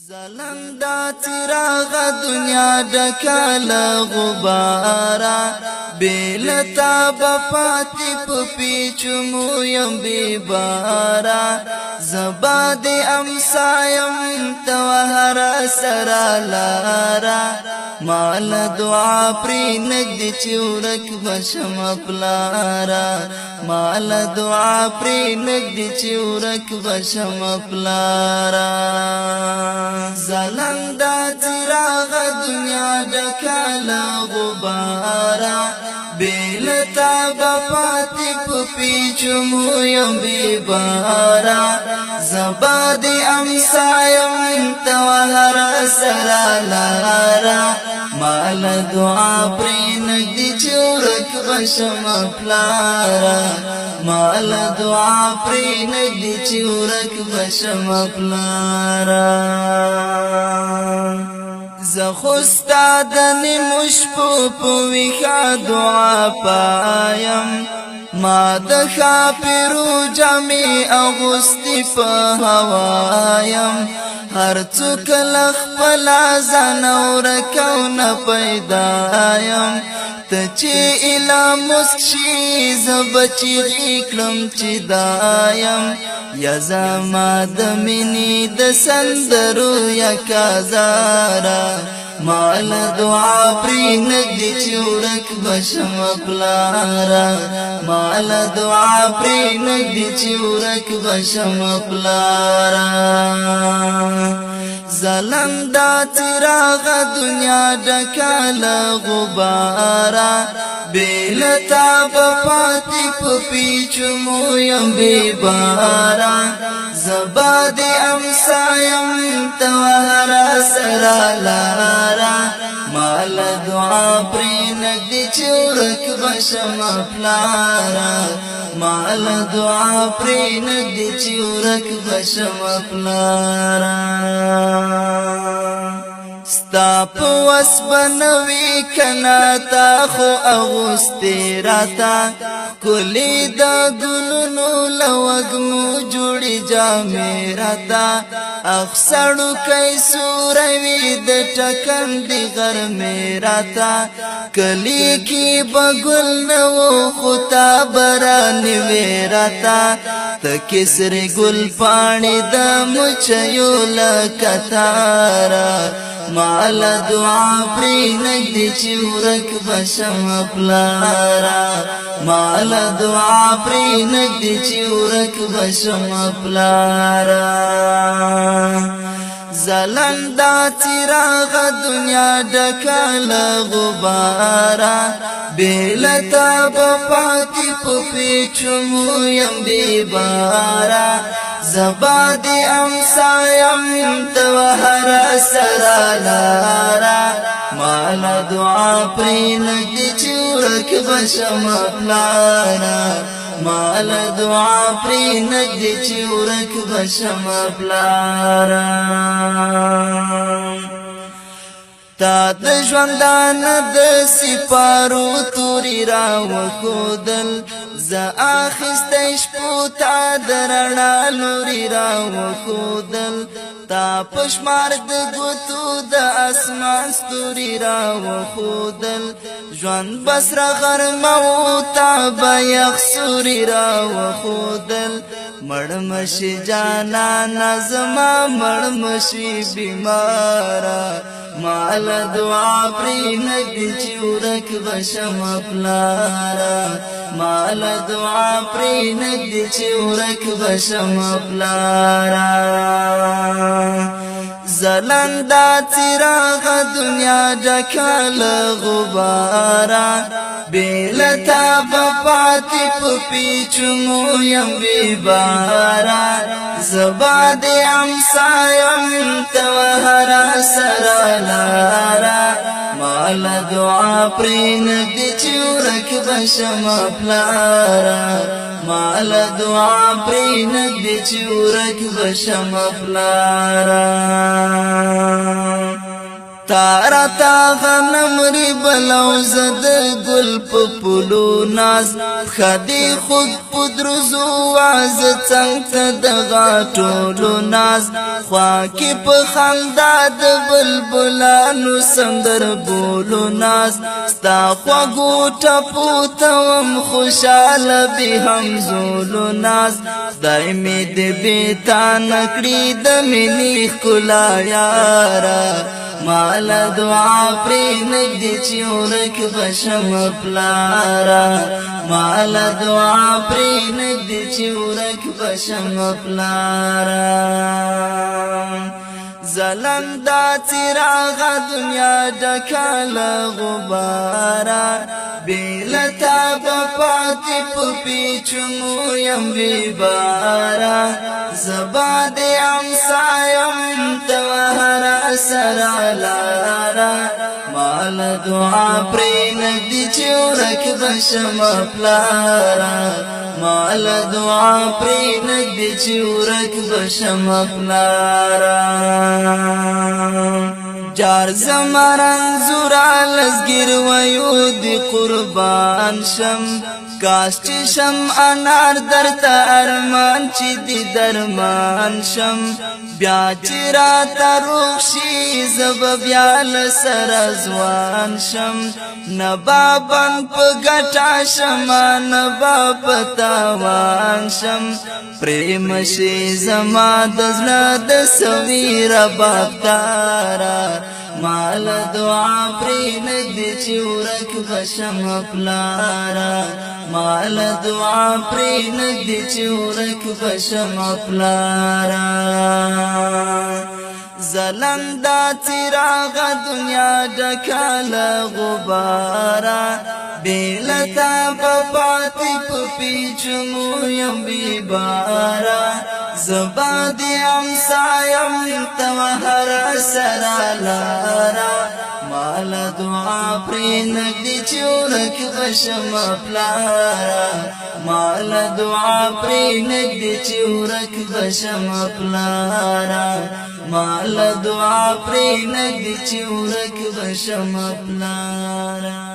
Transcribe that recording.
زلندا چراغ دنیا ډکل غبارا بیلتا بپاتی پپیچمو یم بیبارا زباد امسایم توهر سرا لارا مال دعا پری نگدی چورک بشم پلارا مال دعا پری نگدی چورک بشم پلارا زلندا چراغ دنیا ډکل غبارا بیلتا بپاتی پپیچمو یم بیبارا زباد امسایم توهر سرا لارا مال دعا پری نگدی چورک بشم پلارا مال دعا پری نگدی چورک بشم پلارا زخستا دنی مشپو پویخا دعا پایم ما دخا پیرو جامی اغسطی پا هوایم هر چوک لخ پلا زنو رکون پیدایم تچی الا مسکشی زبچی غیکلم چی دایم یا زما دمینی دسندرو یا کازارا مال دعا پری نگدی چورک بشم پلارا مال دعا پری نگدی چورک بشم پلارا زلندا چراغ دنیا ډکل غبارا بیلتا بپاتی پپیچمو یم بیبارا زباد امسایم توهر سرا لارا مال دعا پری نگدی چورک بشم پلارا مال دعا پری نگدی چورک بشم پلارا ستا پوس بنوی کنا تا خو اغسطی راتا کلی دا گلونو لوگمو جوڑی جامی راتا اخسڑو کئی سوروی دا ٹکن دی غرمی راتا کلی کی بگل نو خطا برانوی راتا تا کسر گل پانی دا مچیو لکتارا مال دعا پری نگدی چورک بشم پلارا مال دعا پری نگدی چورک بشم پلارا زلندا چراغ دنیا ډکل غبارا بیلتا بپاتی پپیچمو یم بیبارا زباد امسایم توهر سرا لارا مال دعا پری نگدی چورک بشم پلارا مال دعا پری نگدی چورک بشم پلارا تا د ژوندان د سپارو توری را وخودل ز اخیسته شپو تا درنا لوري را وخودل تا پشمار د ګوتو د اسمان ستوري را وخودل ژوند بسره غرمو تا بیخ سوري را وخودل مړمشي جانا نظما مړمشي بیمارا مال دعا پری نگدی چورک بشم پلارا مال دعا پری نگدی چورک بشم پلارا زلندا چراغ دنیا ډکل غبارا بیلتا بپاتی پپیچمو یم بیبارا زباد امسایم توهر سرا لارا مال دعا پری نگدی چورک بشم پلارا مال دعا پری نگدی چورک بشم پلارا تارا تا غنم ری بلو زد گل پپلو ناز خدی خود پدرزو واز چنگ تا دغا ټولو ناز خواکی په خندا د بلبلانو سندر بولو ناز ستا خوږو ټپو ته وم خوشاله به همزولو ناز خدای مې دې بېتا نکړي د مینې ښکلا یاره مال دعا پری نگدی چی ورک بشم پلارا مال دعا پری نگدی چی ورک بشم پلارا زلندا چراغ دنیا ډکال غبارا بیلتا بپاتی پپیچمو یم بیبارا زباد امسایم توهرا سرا لارا مال دعا پری نگدی چورک بشم پلارا مال دعا پری نگدی چورک بشم پلارا جار زمرن زورا لزگیر ویو دی قربان شم کاش چی شم انار در تا ارمان چی دی درمان شم بیا چی را تا روخشی زب بیا لسرزوان شم نبابن پا گٹا شما نبا پتاوان شم پریم شی زما دزنا دسویر بافتارا مال دعا پری نگدی چی ورک بشم پلارا مال دعا پری نگدی چی ورک بشم پلارا زلندا چراغ دنیا ډکال غبارا بیلتا پپاتی پپیچمو یم بیبارا زبادی امسایم توهر سرا لارا مال دعا پری نگدی چورک بشم پلارا مال دعا پری نگدی چورک بشم پلارا مال دعا پری نگدی چورک بشم پلارا